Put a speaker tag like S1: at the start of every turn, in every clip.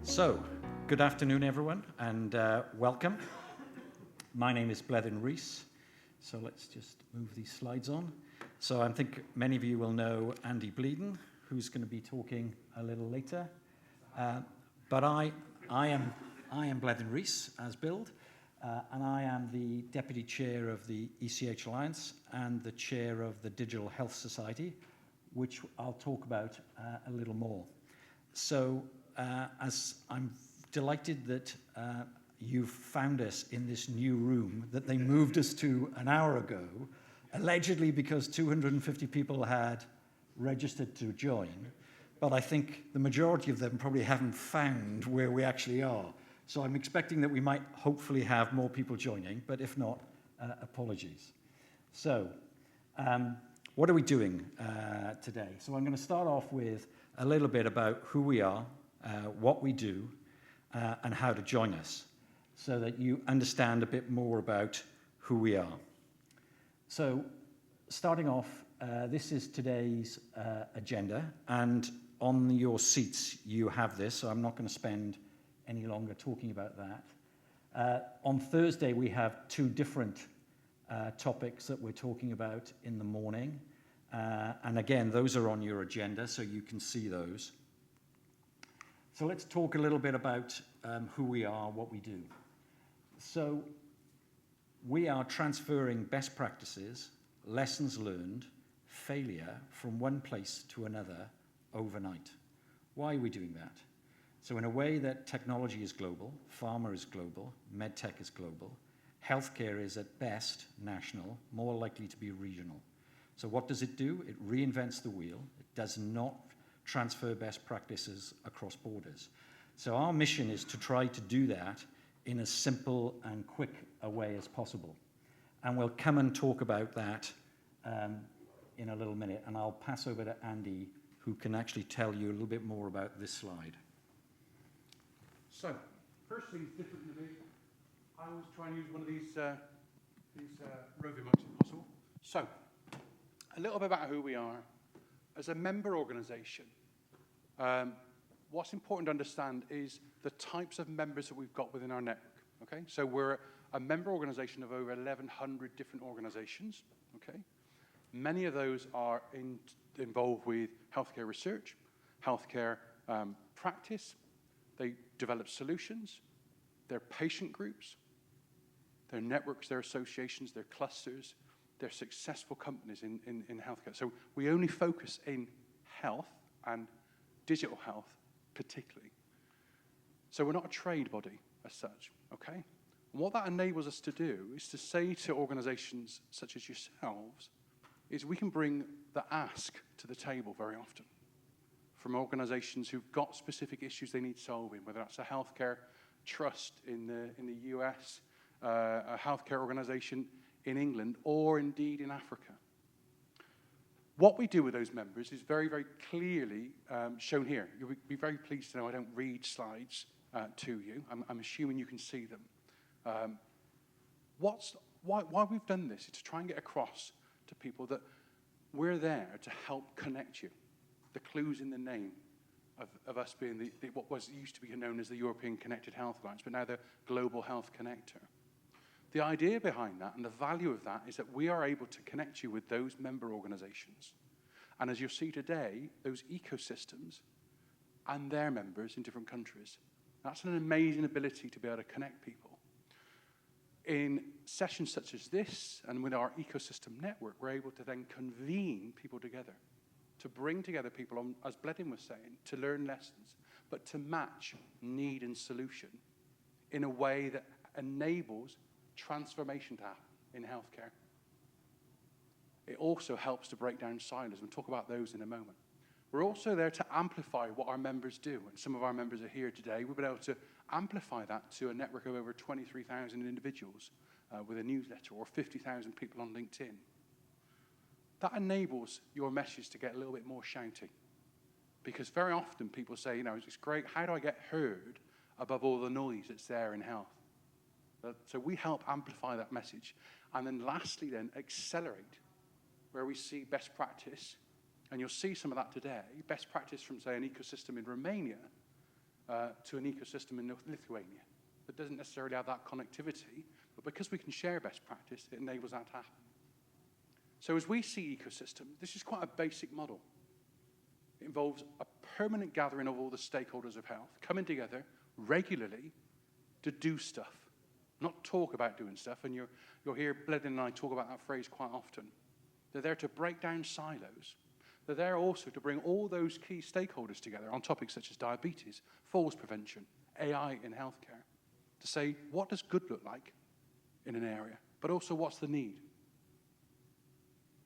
S1: So, good afternoon, everyone, and welcome. My name is Bleddyn Rees. So let's just move these slides on. So I think many of you will know Andy Bleeden, who's going to be talking a little later. But I am Bleddyn Rees, as billed, and I am the Deputy Chair of the ECHAlliance and the Chair of the Digital Health Society, which I'll talk about a little more. So as I'm delighted that you've found us in this new room that they moved us to an hour ago, allegedly because 250 people had registered to join. But I think the majority of them probably haven't found where we actually are. So I'm expecting that we might hopefully have more people joining, but if not, apologies. So what are we doing today? So I'm going to start off with a little bit about who we are, what we do, and how to join us, so that you understand a bit more about who we are. So starting off, this is today's agenda, and on your seats you have this, so I'm not going to spend any longer talking about that. On Thursday we have two different topics that we're talking about in the morning, and again those are on your agenda so you can see those. So let's talk a little bit about who we are, what we do. So we are transferring best practices, lessons learned, failure from one place to another overnight. Why are we doing that? So in a way that technology is global, pharma is global, medtech is global, healthcare is at best national, more likely to be regional. So what does it do? It reinvents the wheel. It does not transfer best practices across borders. So our mission is to try to do that in as simple and quick a way as possible. And we'll come and talk about that in a little minute. And I'll pass over to Andy, who can actually tell you a little bit more about this slide.
S2: So, first thing is different to me. I always try and use one of these roving mics if possible. So, a little bit about who we are. As a member organisation, what's important to understand is the types of members that we've got within our network. Okay, so we're a member organisation of over 1,100 different organisations. Okay, many of those are involved with healthcare research, healthcare practice. They develop solutions. They're patient groups. They're networks. They're associations. They're clusters. They're successful companies in healthcare. So we only focus in health and digital health particularly. So we're not a trade body as such, okay? And what that enables us to do is to say to organizations such as yourselves, is we can bring the ask to the table very often from organizations who've got specific issues they need solving, whether that's a healthcare trust in the US, a healthcare organization in England, or indeed in Africa. What we do with those members is very, very clearly shown here. You'll be very pleased to know I don't read slides to you. I'm assuming you can see them. Why we've done this is to try and get across to people that we're there to help connect you. The clue's in the name of us being what was used to be known as the European Connected Health Alliance, but now the Global Health Connector. The idea behind that and the value of that is that we are able to connect you with those member organizations. And as you'll see today, those ecosystems and their members in different countries. That's an amazing ability to be able to connect people. In sessions such as this and with our ecosystem network, we're able to then convene people together, to bring together people, on, as Bleddyn was saying, to learn lessons, but to match need and solution in a way that enables transformation to happen in healthcare. It also helps to break down silos. We'll talk about those in a moment. We're also there to amplify what our members do. And some of our members are here today. We've been able to amplify that to a network of over 23,000 individuals with a newsletter, or 50,000 people on LinkedIn. That enables your message to get a little bit more shouty. Because very often people say, you know, it's great, how do I get heard above all the noise that's there in health? So we help amplify that message. And then lastly then, accelerate where we see best practice. And you'll see some of that today. Best practice from, say, an ecosystem in Romania to an ecosystem in Lithuania that doesn't necessarily have that connectivity, but because we can share best practice, it enables that to happen. So as we see ecosystems, this is quite a basic model. It involves a permanent gathering of all the stakeholders of health coming together regularly to do stuff, not talk about doing stuff. And you'll hear Bledin and I talk about that phrase quite often. They're there to break down silos. They're there also to bring all those key stakeholders together on topics such as diabetes, falls prevention, AI in healthcare, to say, what does good look like in an area, but also what's the need?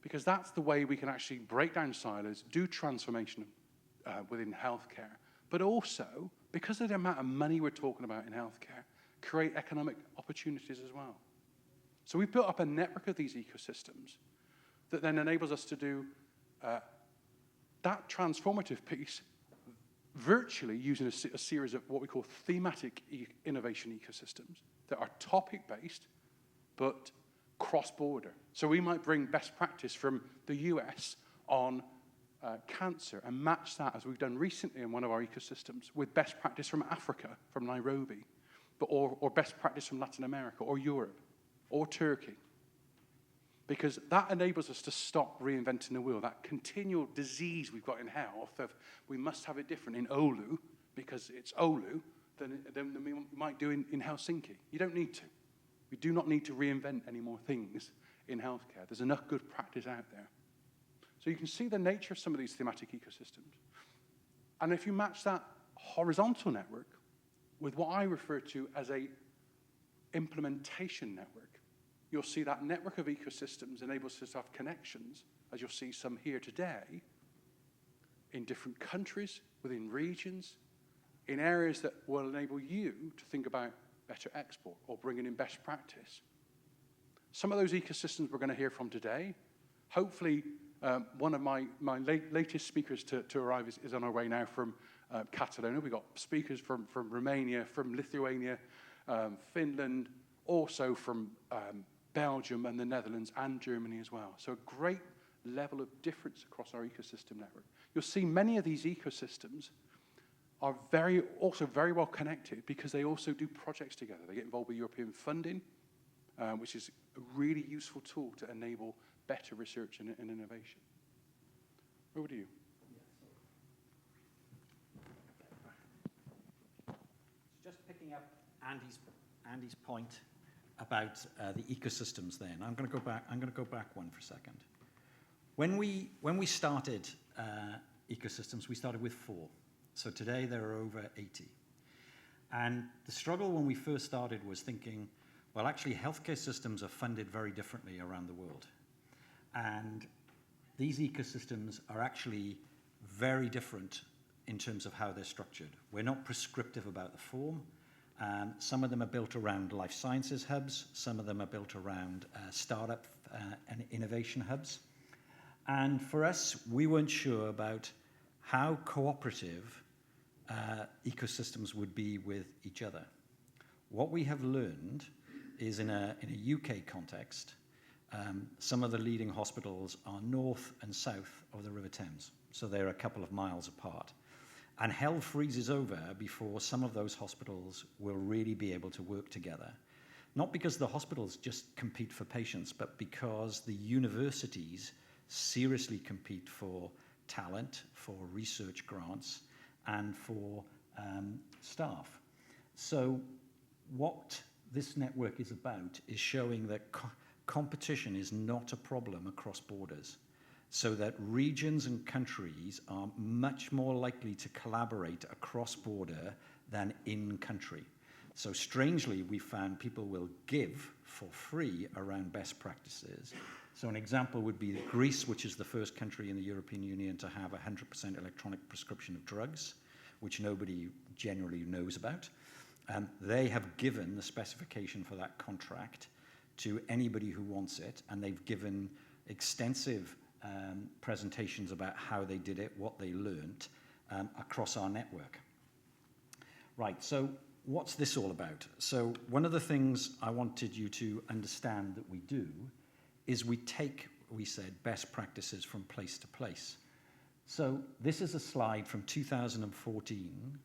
S2: Because that's the way we can actually break down silos, do transformation within healthcare, but also, because of the amount of money we're talking about in healthcare, create economic opportunities as well. So we've built up a network of these ecosystems that then enables us to do that transformative piece virtually using a series of what we call thematic innovation ecosystems that are topic-based, but cross-border. So we might bring best practice from the US on cancer and match that, as we've done recently in one of our ecosystems, with best practice from Africa, from Nairobi, or best practice from Latin America, or Europe, or Turkey. Because that enables us to stop reinventing the wheel, that continual disease we've got in health of we must have it different in Oulu, because it's Oulu, than we might do in Helsinki. You don't need to. We do not need to reinvent any more things in healthcare. There's enough good practice out there. So you can see the nature of some of these thematic ecosystems. And if you match that horizontal network with what I refer to as a implementation network, you'll see that network of ecosystems enables us to have connections, as you'll see some here today, in different countries, within regions, in areas that will enable you to think about better export or bringing in best practice. Some of those ecosystems we're going to hear from today. Hopefully, one of my latest speakers to arrive is on our way now from Catalonia. We've got speakers from Romania, from Lithuania, Finland, also from Belgium and the Netherlands and Germany as well. So a great level of difference across our ecosystem network. You'll see many of these ecosystems are also very well connected because they also do projects together. They get involved with European funding, which is a really useful tool to enable better research and innovation. Over to you.
S1: Just picking up Andy's point about the ecosystems then. I'm going to go back one for a second. When we started ecosystems, we started with 4. So today there are over 80. And the struggle when we first started was thinking, well, actually healthcare systems are funded very differently around the world. And these ecosystems are actually very different in terms of how they're structured. We're not prescriptive about the form. Some of them are built around life sciences hubs. Some of them are built around startup and innovation hubs. And for us, we weren't sure about how cooperative ecosystems would be with each other. What we have learned is in a UK context, some of the leading hospitals are north and south of the River Thames, so they're a couple of miles apart. And hell freezes over before some of those hospitals will really be able to work together. Not because the hospitals just compete for patients, but because the universities seriously compete for talent, for research grants, and for staff. So what this network is about is showing that competition is not a problem across borders, so that regions and countries are much more likely to collaborate across border than in country. So strangely, we found people will give for free around best practices. So an example would be Greece, which is the first country in the European Union to have 100% electronic prescription of drugs, which nobody generally knows about. They have given the specification for that contract to anybody who wants it, and they've given extensive presentations about how they did it, what they learnt across our network. Right, so what's this all about? So one of the things I wanted you to understand that we do is we take, we said, best practices from place to place. So this is a slide from 2014,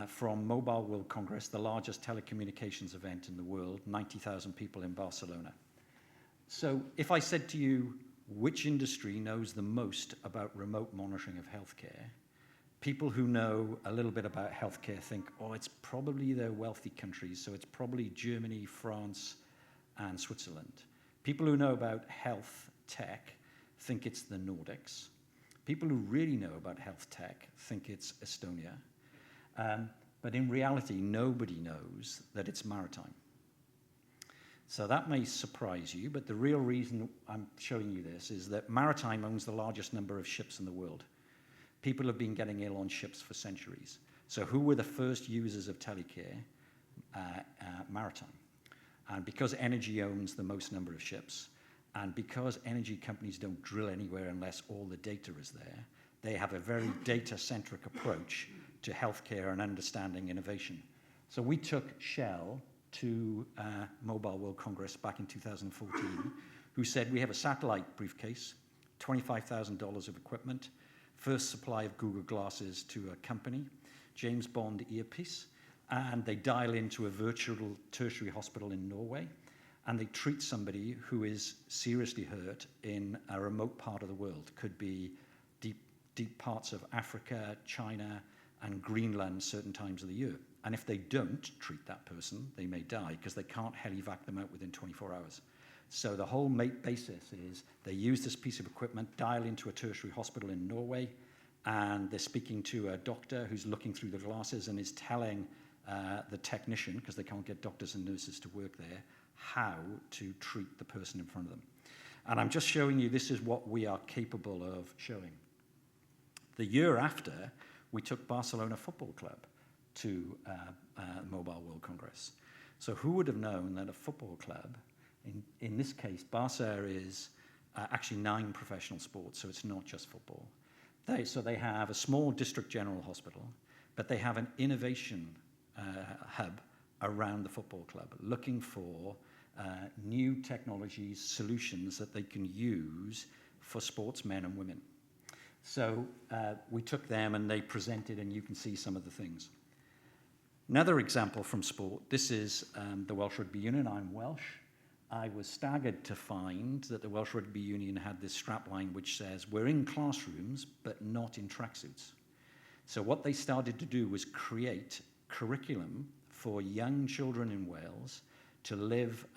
S1: from Mobile World Congress, the largest telecommunications event in the world, 90,000 people in Barcelona. So if I said to you, which industry knows the most about remote monitoring of healthcare, people who know a little bit about healthcare think, oh, it's probably the wealthy countries, so it's probably Germany, France, and Switzerland. People who know about health tech think it's the Nordics. People who really know about health tech think it's Estonia. But in reality, nobody knows that it's maritime. So that may surprise you, but the real reason I'm showing you this is that maritime owns the largest number of ships in the world. People have been getting ill on ships for centuries. So who were the first users of telecare? Maritime. And because energy owns the most number of ships, and because energy companies don't drill anywhere unless all the data is there, they have a very data-centric approach to healthcare and understanding innovation. So we took Shell to Mobile World Congress back in 2014, who said, we have a satellite briefcase, $25,000 of equipment, first supply of Google glasses to a company, James Bond earpiece, and they dial into a virtual tertiary hospital in Norway, and they treat somebody who is seriously hurt in a remote part of the world. Could be deep parts of Africa, China, and Greenland certain times of the year. And if they don't treat that person, they may die because they can't helivac them out within 24 hours. So the whole basis is they use this piece of equipment, dial into a tertiary hospital in Norway, and they're speaking to a doctor who's looking through the glasses and is telling the technician, because they can't get doctors and nurses to work there, how to treat the person in front of them. And I'm just showing you this is what we are capable of showing. The year after, we took Barcelona Football Club to Mobile World Congress. So who would have known that a football club, in this case, Barca is actually 9 professional sports, so it's not just football. So they have a small district general hospital, but they have an innovation hub around the football club, looking for new technologies, solutions that they can use for sportsmen and women. So we took them and they presented, and you can see some of the things. Another example from sport, this is the Welsh Rugby Union. I'm Welsh. I was staggered to find that the Welsh Rugby Union had this strapline which says, we're in classrooms, but not in tracksuits. So what they started to do was create curriculum for young children in Wales to live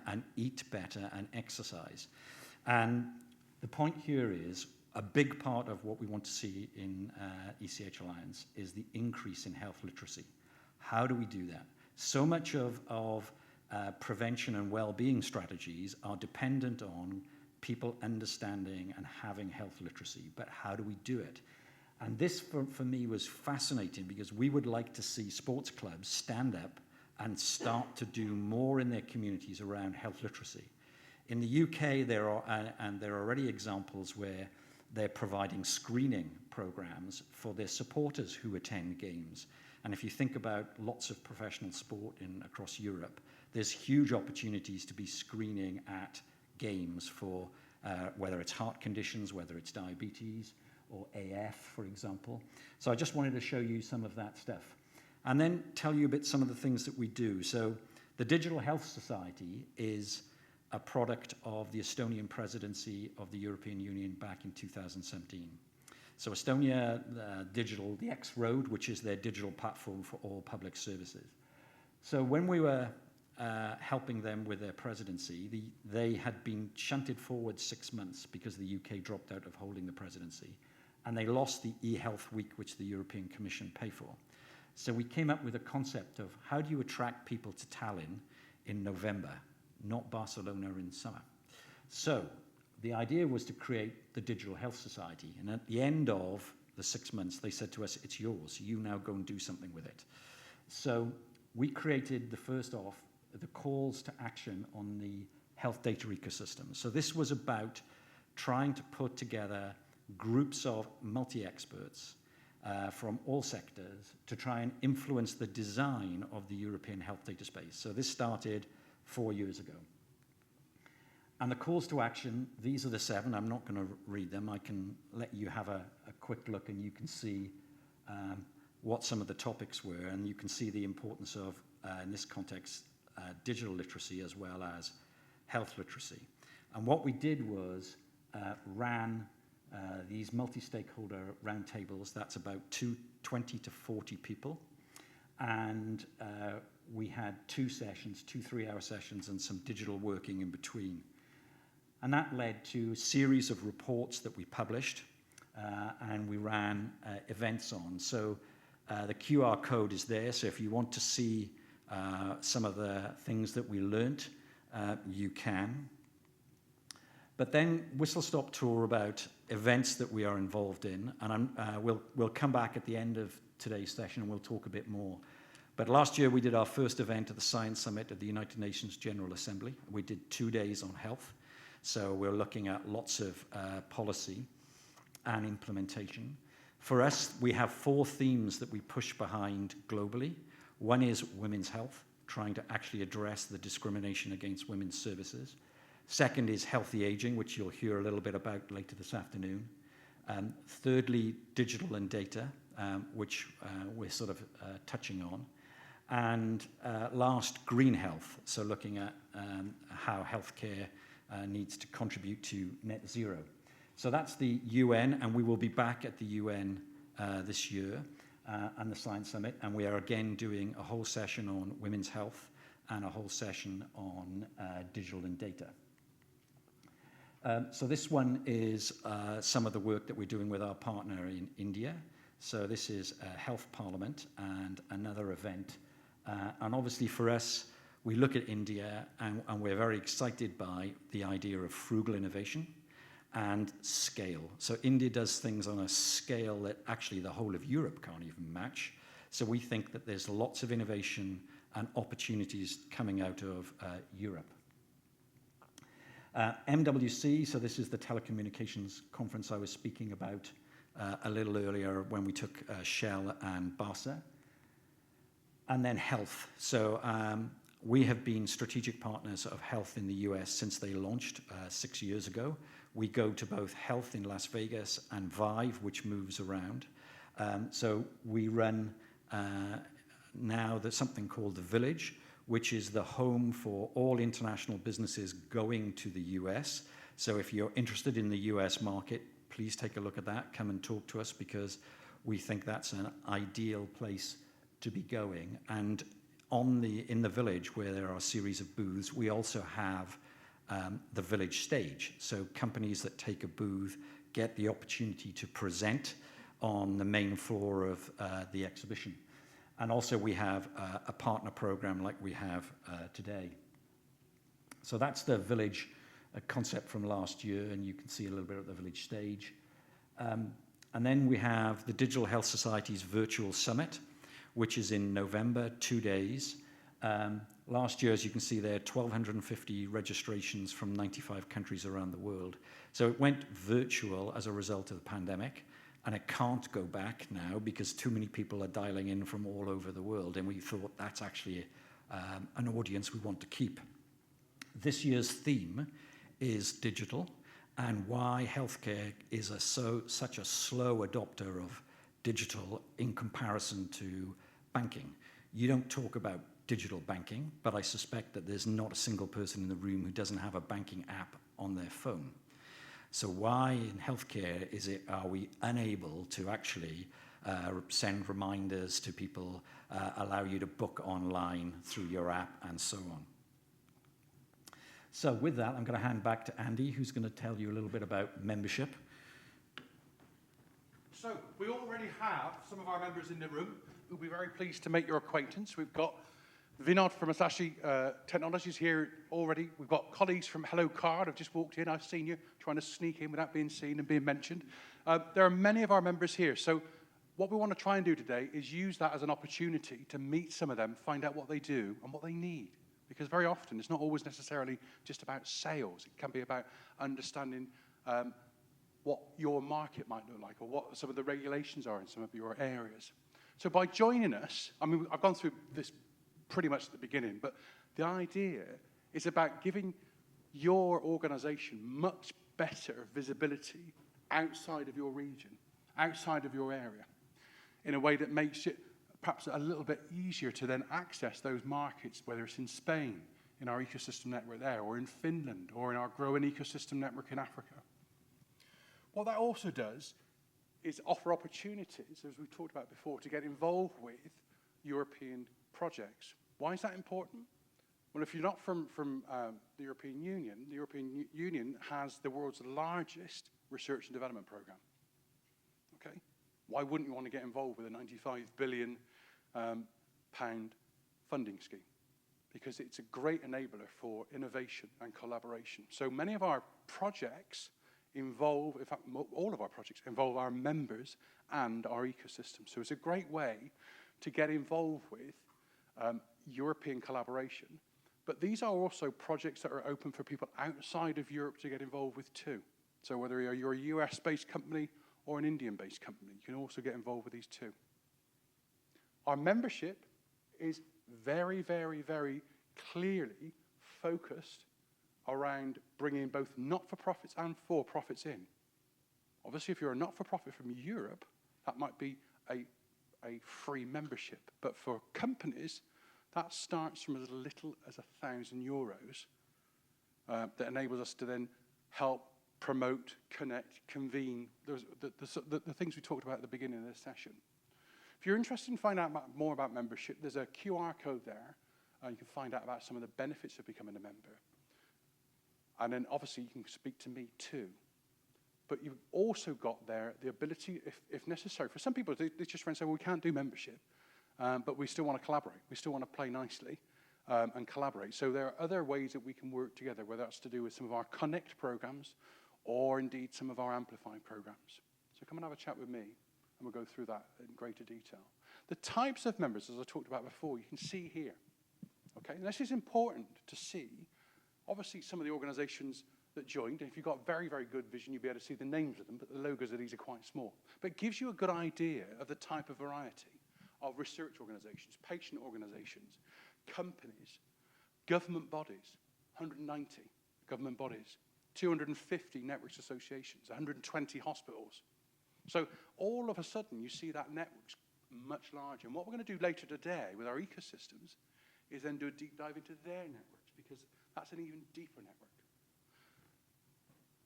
S1: and eat better and exercise. And the point here is, a big part of what we want to see in ECHAlliance is the increase in health literacy. How do we do that? So much of prevention and well-being strategies are dependent on people understanding and having health literacy, but how do we do it? And this, for me, was fascinating because we would like to see sports clubs stand up and start to do more in their communities around health literacy. In the UK, there are already examples where they're providing screening programs for their supporters who attend games. And if you think about lots of professional sport across Europe, there's huge opportunities to be screening at games for whether it's heart conditions, whether it's diabetes, or AF, for example. So I just wanted to show you some of that stuff. And then tell you a bit some of the things that we do. So the Digital Health Society is a product of the Estonian presidency of the European Union back in 2017. So Estonia Digital, the X Road, which is their digital platform for all public services. So when we were helping them with their presidency, they had been shunted forward 6 months because the UK dropped out of holding the presidency. And they lost the eHealth Week, which the European Commission pay for. So we came up with a concept of how do you attract people to Tallinn in November, not Barcelona in summer. So the idea was to create the Digital Health Society. And at the end of the 6 months, they said to us, it's yours. You now go and do something with it. So we created the calls to action on the health data ecosystem. So this was about trying to put together groups of multi-experts from all sectors to try and influence the design of the European health data space. So this started 4 years ago. And the calls to action, these are the 7. I'm not going to read them. I can let you have a quick look and you can see what some of the topics were, and you can see the importance of, in this context, digital literacy as well as health literacy. And what we did was ran these multi-stakeholder roundtables. That's about 20 to 40 people. And we had 2 sessions, 2 3-hour sessions, and some digital working in between. And that led to a series of reports that we published, and we ran events on. So the QR code is there, so if you want to see some of the things that we learnt, you can. But then Whistle Stop Tour about events that we are involved in, and we'll come back at the end of today's session and we'll talk a bit more. But last year we did our first event at the Science Summit at the United Nations General Assembly. We did 2 days on health, so we're looking at lots of policy and implementation. For us, we have 4 themes that we push behind globally. One is women's health, trying to actually address the discrimination against women's services. Second is healthy aging, which you'll hear a little bit about later this afternoon. Thirdly, digital and data, which we're sort of touching on. And last, green health, so looking at how healthcare needs to contribute to net zero. So that's the UN, and we will be back at the UN this year and the Science Summit, and we are again doing a whole session on women's health and a whole session on digital and data. So this one is some of the work that we're doing with our partner in India. So this is a Health Parliament and another event. And obviously for us, we look at India and we're very excited by the idea of frugal innovation and scale. So India does things on a scale that actually the whole of Europe can't even match. So we think that there's lots of innovation and opportunities coming out of Europe. MWC, so this is the telecommunications conference I was speaking about a little earlier when we took Shell and Barca. And then health. So we have been strategic partners of health in the US since they launched 6 years ago. We go to both health in Las Vegas and Vive, which moves around. So we run now there's something called The Village, which is the home for all international businesses going to the US. So if you're interested in the US market, please take a look at that. Come and talk to us because we think that's an ideal place to be going. And in the Village, where there are a series of booths, we also have the Village stage. So companies that take a booth get the opportunity to present on the main floor of the exhibition. And also we have a partner program like we have today. So that's the Village concept from last year, and you can see a little bit of the Village stage. And then we have the Digital Health Society's virtual summit, which is in November, 2 days. Last year, as you can see there, 1,250 registrations from 95 countries around the world. So it went virtual as a result of the pandemic, and it can't go back now because too many people are dialing in from all over the world, and we thought that's actually an audience we want to keep. This year's theme is digital, and why healthcare is such a slow adopter of digital in comparison to banking. You don't talk about digital banking, but I suspect that there's not a single person in the room who doesn't have a banking app on their phone. So why in healthcare are we unable to actually send reminders to people, allow you to book online through your app, and so on? So with that, I'm going to hand back to Andy, who's going to tell you a little bit about membership.
S2: So we already have some of our members in the room who'll be very pleased to make your acquaintance. We've got Vinod from Asahi Technologies here already. We've got colleagues from Hello Card have just walked in. I've seen you trying to sneak in without being seen and being mentioned. There are many of our members here. So what we want to try and do today is use that as an opportunity to meet some of them, find out what they do and what they need. Because very often it's not always necessarily just about sales. It can be about understanding what your market might look like or what some of the regulations are in some of your areas. So by joining us, I mean, I've gone through this pretty much at the beginning, but the idea is about giving your organization much better visibility outside of your region, outside of your area. in a way that makes it perhaps a little bit easier to then access those markets, whether it's in Spain, in our ecosystem network there, or in Finland, or in our growing ecosystem network in Africa. What that also does is offer opportunities, as we talked about before, to get involved with European projects. Why is that important? Well, if you're not from the European Union has the world's largest research and development program. Okay? Why wouldn't you want to get involved with a £95 billion funding scheme? Because it's a great enabler for innovation and collaboration. So many of our projects involve, in fact, all of our projects involve our members and our ecosystem. So it's a great way to get involved with European collaboration. But these are also projects that are open for people outside of Europe to get involved with too. So whether you're a US-based company or an Indian-based company, you can also get involved with these too. Our membership is very, very, very clearly focused around bringing both not-for-profits and for-profits in. Obviously, if you're a not-for-profit from Europe, that might be a free membership. But for companies, that starts from as little as €1,000 that enables us to then help promote, connect, convene, the things we talked about at the beginning of this session. If you're interested in finding out more about membership, there's a QR code there. You can find out about some of the benefits of becoming a member. And then obviously you can speak to me too. But you've also got there the ability, if necessary, for some people, they just say, well, we can't do membership, but we still want to collaborate. We still want to play nicely and collaborate. So there are other ways that we can work together, whether that's to do with some of our Connect programs or indeed some of our Amplify programs. So come and have a chat with me, and we'll go through that in greater detail. The types of members, as I talked about before, you can see here. Okay, and this is important to see. Obviously, some of the organizations that joined, and if you've got very, very good vision, you'll be able to see the names of them, but the logos of these are quite small. But it gives you a good idea of the type of variety of research organizations, patient organizations, companies, government bodies, 190 government bodies, 250 networks associations, 120 hospitals. So all of a sudden, you see that network's much larger. And what we're going to do later today with our ecosystems is then do a deep dive into their networks, because that's an even deeper network.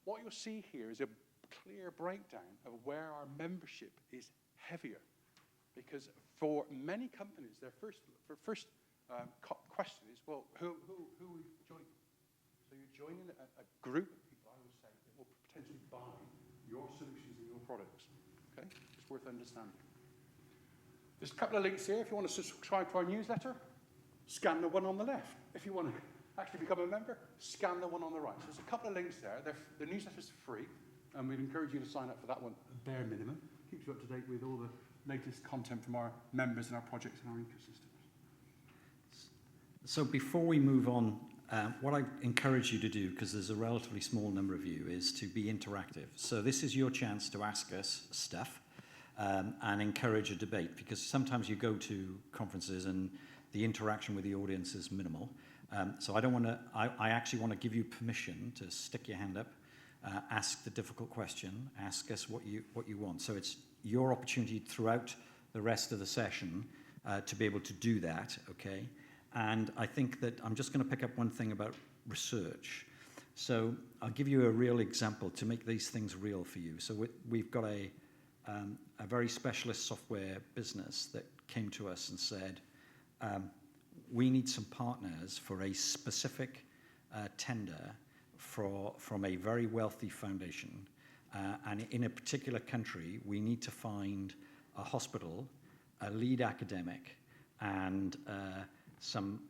S2: What you'll see here is a clear breakdown of where our membership is heavier. Because for many companies, their first question is, well, who are you joining? So you're joining a group of people, I would say, that will potentially buy your solutions and your products. Okay? It's worth understanding. There's a couple of links here. If you want to subscribe to our newsletter, scan the one on the left. If you want to actually become a member, scan the one on the right. So there's a couple of links there. The newsletter's free, and we'd encourage you to sign up for that one, at bare minimum. Keeps you up to date with all the latest content from our members and our projects and our ecosystems.
S1: So before we move on, what I encourage you to do, because there's a relatively small number of you, is to be interactive. So this is your chance to ask us stuff and encourage a debate, because sometimes you go to conferences and the interaction with the audience is minimal. So I actually want to give you permission to stick your hand up, ask the difficult question, ask us what you want. So it's your opportunity throughout the rest of the session to be able to do that, okay? And I think that I'm just going to pick up one thing about research. So I'll give you a real example to make these things real for you. So we've got a very specialist software business that came to us and said, we need some partners for a specific tender from a very wealthy foundation. And in a particular country, we need to find a hospital, a lead academic, and some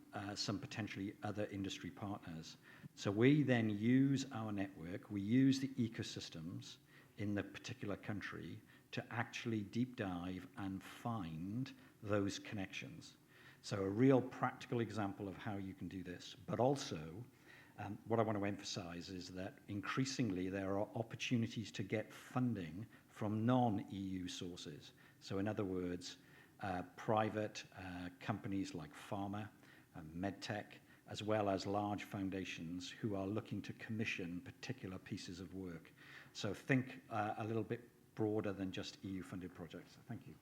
S1: potentially other industry partners. So we then use our network, we use the ecosystems in the particular country to actually deep dive and find those connections. So a real practical example of how you can do this. But also, what I want to emphasize is that increasingly there are opportunities to get funding from non-EU sources. So in other words, private companies like pharma, medtech, as well as large foundations who are looking to commission particular pieces of work. So think a little bit broader than just EU-funded projects. Thank you.